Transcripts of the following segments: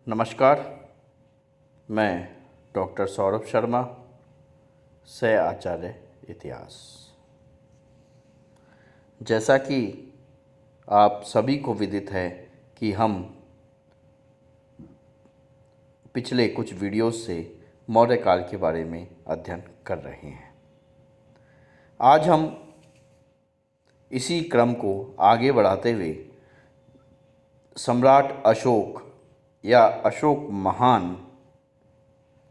नमस्कार। मैं डॉक्टर सौरभ शर्मा, सह आचार्य इतिहास। जैसा कि आप सभी को विदित है कि हम पिछले कुछ वीडियोस से मौर्य काल के बारे में अध्ययन कर रहे हैं। आज हम इसी क्रम को आगे बढ़ाते हुए सम्राट अशोक या अशोक महान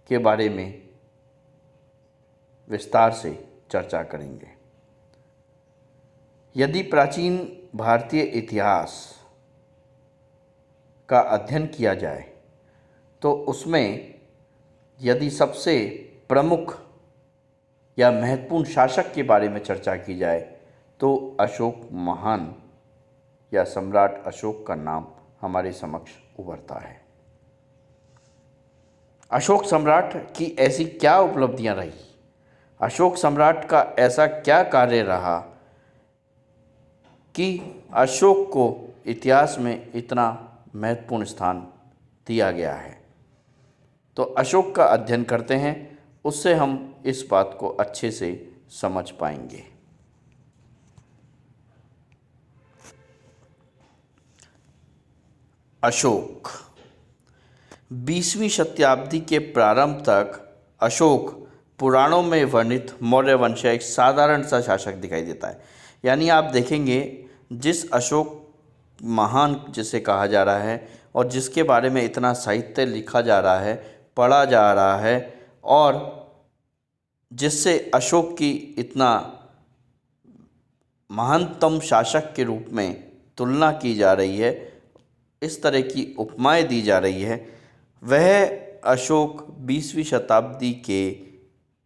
के बारे में विस्तार से चर्चा करेंगे। यदि प्राचीन भारतीय इतिहास का अध्ययन किया जाए तो उसमें यदि सबसे प्रमुख या महत्वपूर्ण शासक के बारे में चर्चा की जाए तो अशोक महान या सम्राट अशोक का नाम हमारे समक्ष उभरता है। अशोक सम्राट की ऐसी क्या उपलब्धियां रही, अशोक सम्राट का ऐसा क्या कार्य रहा कि अशोक को इतिहास में इतना महत्वपूर्ण स्थान दिया गया है। तो अशोक का अध्ययन करते हैं, उससे हम इस बात को अच्छे से समझ पाएंगे। अशोक 20वीं शताब्दी के प्रारंभ तक अशोक पुराणों में वर्णित मौर्य वंश का एक साधारण सा शासक दिखाई देता है। यानी आप देखेंगे जिस अशोक महान जिसे कहा जा रहा है और जिसके बारे में इतना साहित्य लिखा जा रहा है, पढ़ा जा रहा है और जिससे अशोक की इतना महानतम शासक के रूप में तुलना की जा रही है, इस तरह की उपमाएं दी जा रही है, वह अशोक 20वीं शताब्दी के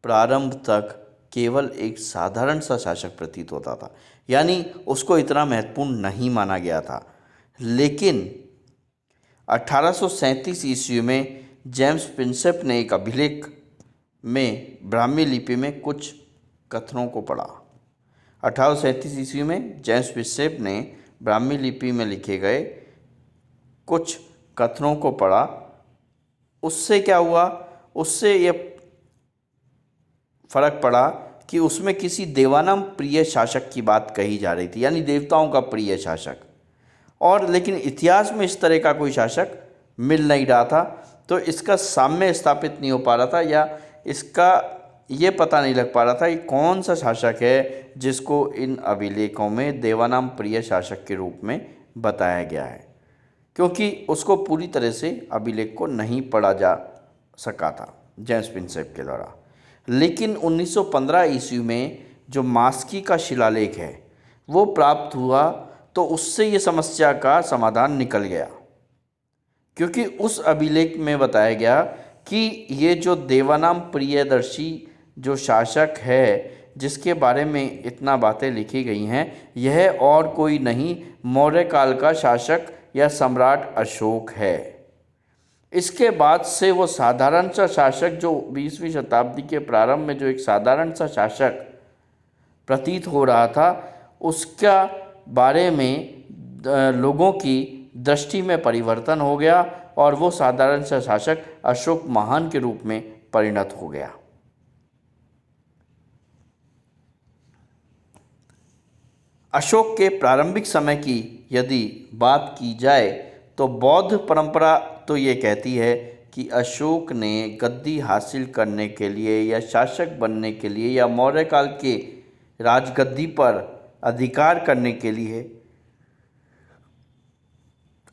प्रारंभ तक केवल एक साधारण सा शासक प्रतीत होता था। यानी उसको इतना महत्वपूर्ण नहीं माना गया था। लेकिन 1837 ईस्वी में जेम्स प्रिंसेप ने एक अभिलेख में ब्राह्मी लिपि में कुछ कथनों को पढ़ा। 1837 ईस्वी में जेम्स प्रिंसेप ने ब्राह्मी लिपि में लिखे गए कुछ कथनों को पढ़ा। उससे क्या हुआ, उससे ये फर्क पड़ा कि उसमें किसी देवानाम प्रिय शासक की बात कही जा रही थी, यानी देवताओं का प्रिय शासक, और लेकिन इतिहास में इस तरह का कोई शासक मिल नहीं रहा था। तो इसका साम्य स्थापित नहीं हो पा रहा था या इसका ये पता नहीं लग पा रहा था कि कौन सा शासक है जिसको इन अभिलेखों में देवानाम प्रिय शासक के रूप में बताया गया है, क्योंकि उसको पूरी तरह से अभिलेख को नहीं पढ़ा जा सका था जेम्स प्रिंसेप के द्वारा। लेकिन 1915 ईस्वी में जो मास्की का शिलालेख है वो प्राप्त हुआ, तो उससे ये समस्या का समाधान निकल गया, क्योंकि उस अभिलेख में बताया गया कि ये जो देवानाम प्रियदर्शी जो शासक है जिसके बारे में इतना बातें लिखी गई हैं, यह और कोई नहीं मौर्य काल का शासक या सम्राट अशोक है। इसके बाद से वो साधारण सा शासक जो 20वीं शताब्दी के प्रारंभ में जो एक साधारण सा शासक प्रतीत हो रहा था, उसका बारे में लोगों की दृष्टि में परिवर्तन हो गया और वो साधारण सा शासक अशोक महान के रूप में परिणत हो गया। अशोक के प्रारंभिक समय की यदि बात की जाए तो बौद्ध परंपरा तो ये कहती है कि अशोक ने गद्दी हासिल करने के लिए या शासक बनने के लिए या मौर्य काल के राजगद्दी पर अधिकार करने के लिए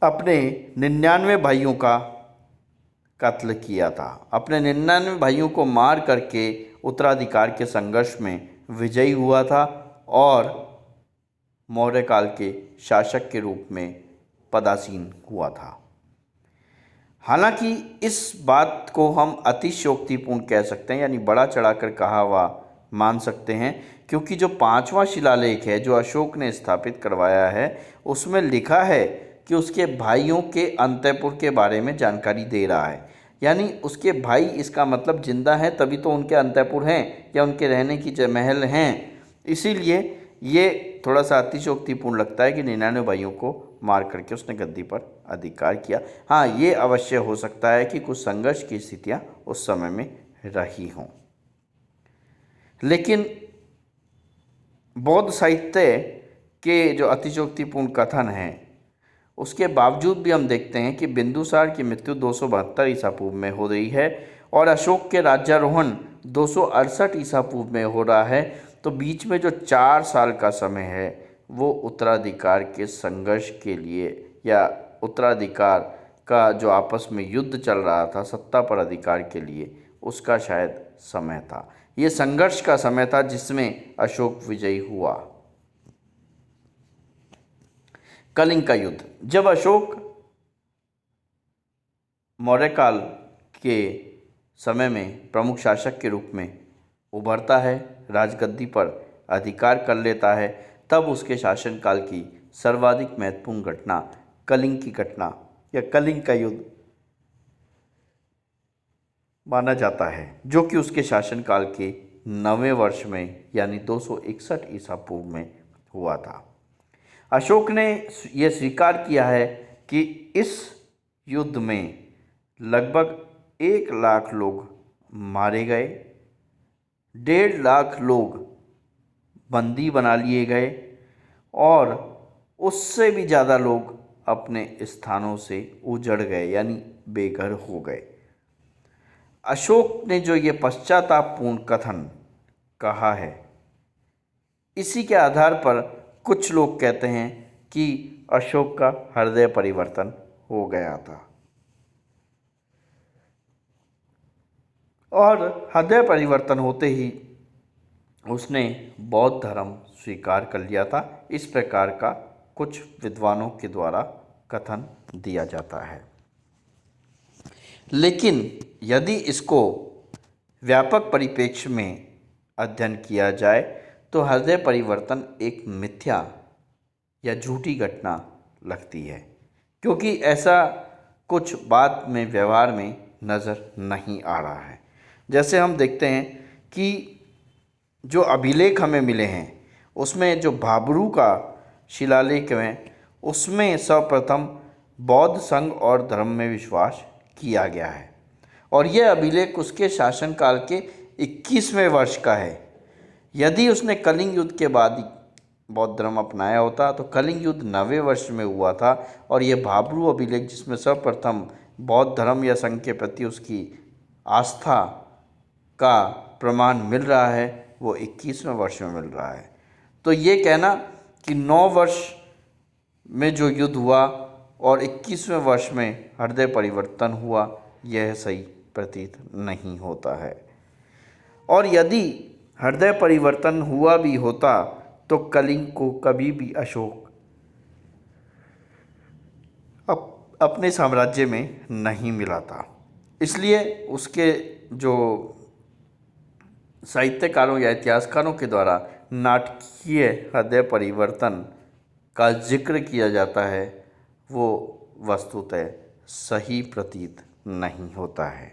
अपने 99 भाइयों का कत्ल किया था। अपने 99 भाइयों को मार करके उत्तराधिकार के संघर्ष में विजयी हुआ था और मौर्य काल के शासक के रूप में पदासीन हुआ था। हालांकि इस बात को हम अतिशयोक्तिपूर्ण कह सकते हैं, यानी बड़ा चढ़ाकर कहा हुआ मान सकते हैं, क्योंकि जो 5वां शिलालेख है जो अशोक ने स्थापित करवाया है उसमें लिखा है कि उसके भाइयों के अंतःपुर के बारे में जानकारी दे रहा है। यानी उसके भाई, इसका मतलब जिंदा हैं तभी तो उनके अंतःपुर हैं या उनके रहने की महल हैं। इसीलिए ये थोड़ा सा अतिशयोक्तिपूर्ण लगता है कि 99 भाइयों को मार करके उसने गद्दी पर अधिकार किया। हाँ, ये अवश्य हो सकता है कि कुछ संघर्ष की स्थितियाँ उस समय में रही हों, लेकिन बौद्ध साहित्य के जो अतिशयोक्तिपूर्ण कथन हैं उसके बावजूद भी हम देखते हैं कि बिंदुसार की मृत्यु 272 ईसा पूर्व में हो रही है और अशोक के राज्यारोहण 268 ईसा पूर्व में हो रहा है। तो बीच में जो 4 साल का समय है वो उत्तराधिकार के संघर्ष के लिए या उत्तराधिकार का जो आपस में युद्ध चल रहा था सत्ता पर अधिकार के लिए, उसका शायद समय था। ये संघर्ष का समय था जिसमें अशोक विजयी हुआ। कलिंग का युद्ध, जब अशोक मौर्य काल के समय में प्रमुख शासक के रूप में उभरता है, राजगद्दी पर अधिकार कर लेता है, तब उसके शासनकाल की सर्वाधिक महत्वपूर्ण घटना कलिंग की घटना या कलिंग का युद्ध माना जाता है, जो कि उसके शासनकाल के 9वें वर्ष में यानी 261 ईसा पूर्व में हुआ था। अशोक ने यह स्वीकार किया है कि इस युद्ध में लगभग 1 लाख लोग मारे गए, 1.5 लाख लोग बंदी बना लिए गए और उससे भी ज़्यादा लोग अपने स्थानों से उजड़ गए यानी बेघर हो गए। अशोक ने जो ये पश्चातापपूर्ण कथन कहा है, इसी के आधार पर कुछ लोग कहते हैं कि अशोक का हृदय परिवर्तन हो गया था और हृदय परिवर्तन होते ही उसने बौद्ध धर्म स्वीकार कर लिया था। इस प्रकार का कुछ विद्वानों के द्वारा कथन दिया जाता है। लेकिन यदि इसको व्यापक परिप्रेक्ष्य में अध्ययन किया जाए तो हृदय परिवर्तन एक मिथ्या या झूठी घटना लगती है, क्योंकि ऐसा कुछ बाद में व्यवहार में नज़र नहीं आ रहा है। जैसे हम देखते हैं कि जो अभिलेख हमें मिले हैं उसमें जो भाबरू का शिलालेख में उसमें सर्वप्रथम बौद्ध संघ और धर्म में विश्वास किया गया है और यह अभिलेख उसके शासनकाल के 21वें वर्ष का है। यदि उसने कलिंग युद्ध के बाद बौद्ध धर्म अपनाया होता तो कलिंग युद्ध 9वें वर्ष में हुआ था और यह भाबरू अभिलेख जिसमें सर्वप्रथम बौद्ध धर्म या संघ के प्रति उसकी आस्था का प्रमाण मिल रहा है वो 21वें वर्ष में मिल रहा है। तो ये कहना कि 9 वर्ष में जो युद्ध हुआ और 21वें वर्ष में हृदय परिवर्तन हुआ, यह सही प्रतीत नहीं होता है। और यदि हृदय परिवर्तन हुआ भी होता तो कलिंग को कभी भी अशोक अपने साम्राज्य में नहीं मिला था। इसलिए उसके जो साहित्यकारों या इतिहासकारों के द्वारा नाटकीय हृदय परिवर्तन का जिक्र किया जाता है वो वस्तुतः सही प्रतीत नहीं होता है।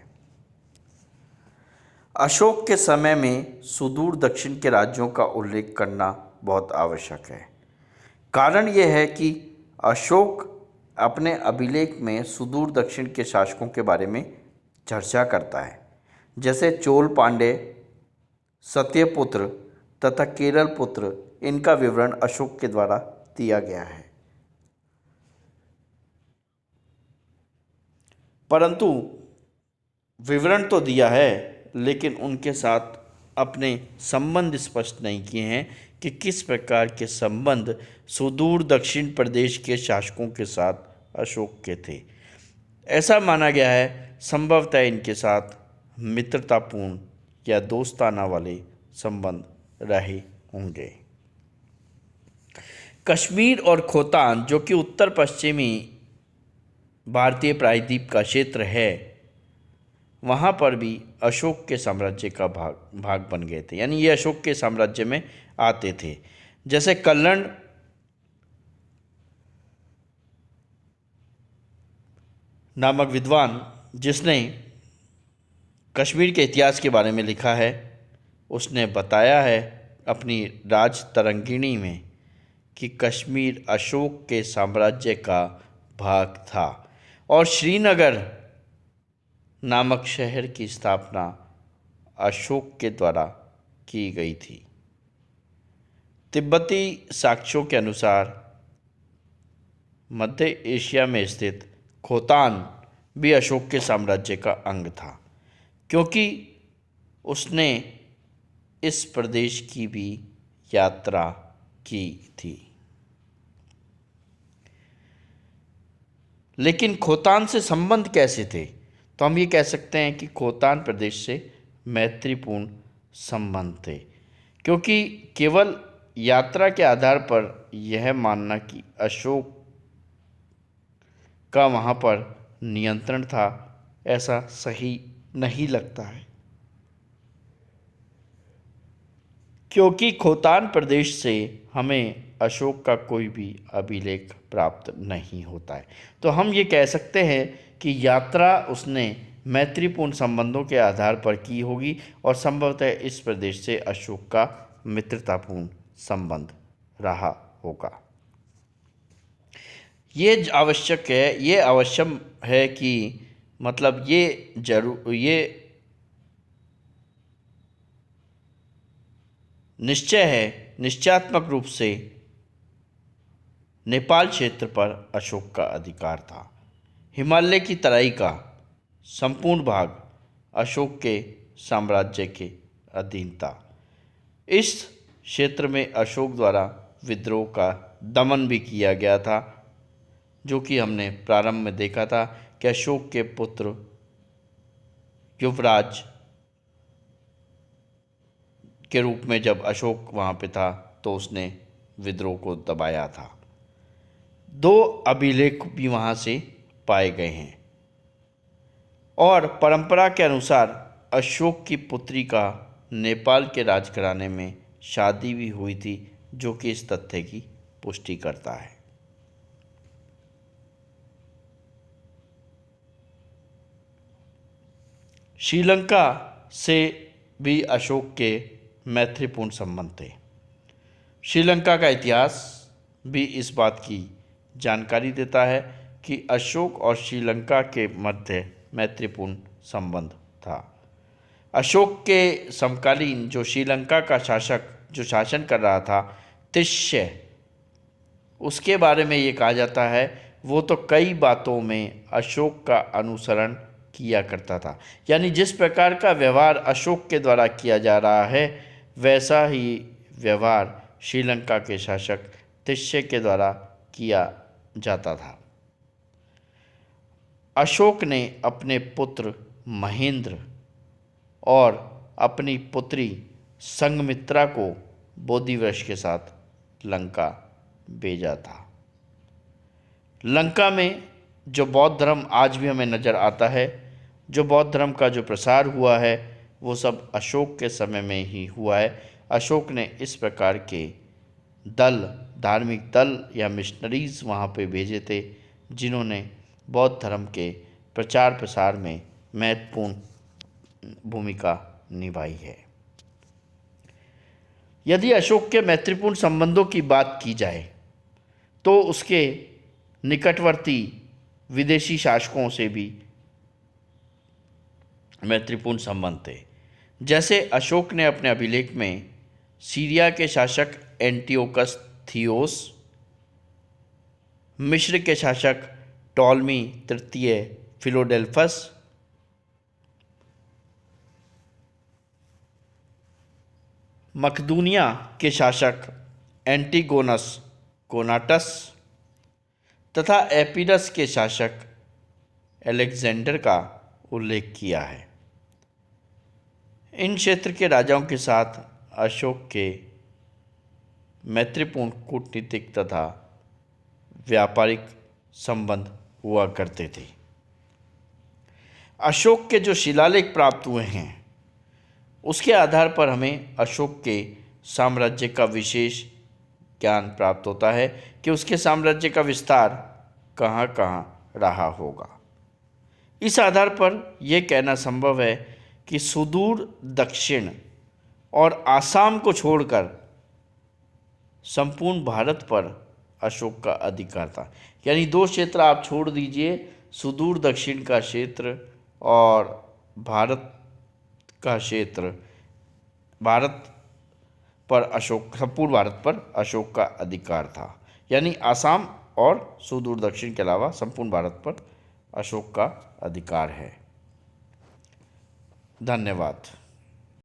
अशोक के समय में सुदूर दक्षिण के राज्यों का उल्लेख करना बहुत आवश्यक है। कारण यह है कि अशोक अपने अभिलेख में सुदूर दक्षिण के शासकों के बारे में चर्चा करता है, जैसे चोल पांड्य, सत्यपुत्र तथा केरल पुत्र। इनका विवरण अशोक के द्वारा दिया गया है, परंतु विवरण तो दिया है लेकिन उनके साथ अपने संबंध स्पष्ट नहीं किए हैं कि किस प्रकार के संबंध सुदूर दक्षिण प्रदेश के शासकों के साथ अशोक के थे। ऐसा माना गया है संभवतः इनके साथ मित्रतापूर्ण या दोस्ताना वाले संबंध रहे होंगे। कश्मीर और खोतान जो कि उत्तर पश्चिमी भारतीय प्रायद्वीप का क्षेत्र है, वहाँ पर भी अशोक के साम्राज्य का भाग बन गए थे, यानी ये अशोक के साम्राज्य में आते थे। जैसे कल्लण नामक विद्वान जिसने कश्मीर के इतिहास के बारे में लिखा है, उसने बताया है अपनी राज तरंगिणी में कि कश्मीर अशोक के साम्राज्य का भाग था और श्रीनगर नामक शहर की स्थापना अशोक के द्वारा की गई थी। तिब्बती साक्ष्यों के अनुसार मध्य एशिया में स्थित खोतान भी अशोक के साम्राज्य का अंग था, क्योंकि उसने इस प्रदेश की भी यात्रा की थी। लेकिन खोतान से संबंध कैसे थे? तो हम ये कह सकते हैं कि खोतान प्रदेश से मैत्रीपूर्ण संबंध थे, क्योंकि केवल यात्रा के आधार पर यह मानना कि अशोक का वहाँ पर नियंत्रण था, ऐसा सही नहीं लगता है, क्योंकि खोतान प्रदेश से हमें अशोक का कोई भी अभिलेख प्राप्त नहीं होता है। तो हम ये कह सकते हैं कि यात्रा उसने मैत्रीपूर्ण संबंधों के आधार पर की होगी और संभवतः इस प्रदेश से अशोक का मित्रतापूर्ण संबंध रहा होगा। ये आवश्यक है कि मतलब ये निश्चयात्मक रूप से नेपाल क्षेत्र पर अशोक का अधिकार था। हिमालय की तराई का संपूर्ण भाग अशोक के साम्राज्य के अधीन था। इस क्षेत्र में अशोक द्वारा विद्रोह का दमन भी किया गया था, जो कि हमने प्रारंभ में देखा था कि अशोक के पुत्र युवराज के रूप में जब अशोक वहाँ पे था तो उसने विद्रोह को दबाया था। 2 अभिलेख भी वहाँ से पाए गए हैं और परंपरा के अनुसार अशोक की पुत्री का नेपाल के राजघराने में शादी भी हुई थी, जो कि इस तथ्य की पुष्टि करता है। श्रीलंका से भी अशोक के मैत्रीपूर्ण संबंध थे। श्रीलंका का इतिहास भी इस बात की जानकारी देता है कि अशोक और श्रीलंका के मध्य मैत्रीपूर्ण संबंध था। अशोक के समकालीन जो श्रीलंका का जो शासन कर रहा था, तिष्य, उसके बारे में ये कहा जाता है वो तो कई बातों में अशोक का अनुसरण किया करता था। यानी जिस प्रकार का व्यवहार अशोक के द्वारा किया जा रहा है, वैसा ही व्यवहार श्रीलंका के शासक तिष्य के द्वारा किया जाता था। अशोक ने अपने पुत्र महेंद्र और अपनी पुत्री संघमित्रा को बोधिवृक्ष के साथ लंका भेजा था। लंका में जो बौद्ध धर्म आज भी हमें नज़र आता है, जो बौद्ध धर्म का जो प्रसार हुआ है, वो सब अशोक के समय में ही हुआ है। अशोक ने इस प्रकार के धार्मिक दल या मिशनरीज़ वहाँ पे भेजे थे, जिन्होंने बौद्ध धर्म के प्रचार प्रसार में महत्वपूर्ण भूमिका निभाई है। यदि अशोक के मैत्रीपूर्ण संबंधों की बात की जाए तो उसके निकटवर्ती विदेशी शासकों से भी मैत्रीपूर्ण संबंध थे। जैसे अशोक ने अपने अभिलेख में सीरिया के शासक एंटियोकस थियोस, मिस्र के शासक टॉलमी तृतीय फिलोडेल्फस, मकदूनिया के शासक एंटीगोनस कोनाटस तथा एपिडस के शासक अलेक्जेंडर का उल्लेख किया है। इन क्षेत्र के राजाओं के साथ अशोक के मैत्रीपूर्ण कूटनीतिक तथा व्यापारिक संबंध हुआ करते थे। अशोक के जो शिलालेख प्राप्त हुए हैं, उसके आधार पर हमें अशोक के साम्राज्य का विशेष ज्ञान प्राप्त होता है कि उसके साम्राज्य का विस्तार कहाँ कहाँ रहा होगा। इस आधार पर यह कहना संभव है कि सुदूर दक्षिण और आसाम को छोड़कर संपूर्ण भारत पर अशोक का अधिकार था। यानी दो क्षेत्र आप छोड़ दीजिए, सुदूर दक्षिण का क्षेत्र और भारत का क्षेत्र, भारत पर अशोक, संपूर्ण भारत पर अशोक का अधिकार था। यानी आसाम और सुदूर दक्षिण के अलावा संपूर्ण भारत पर अशोक का अधिकार है। धन्यवाद।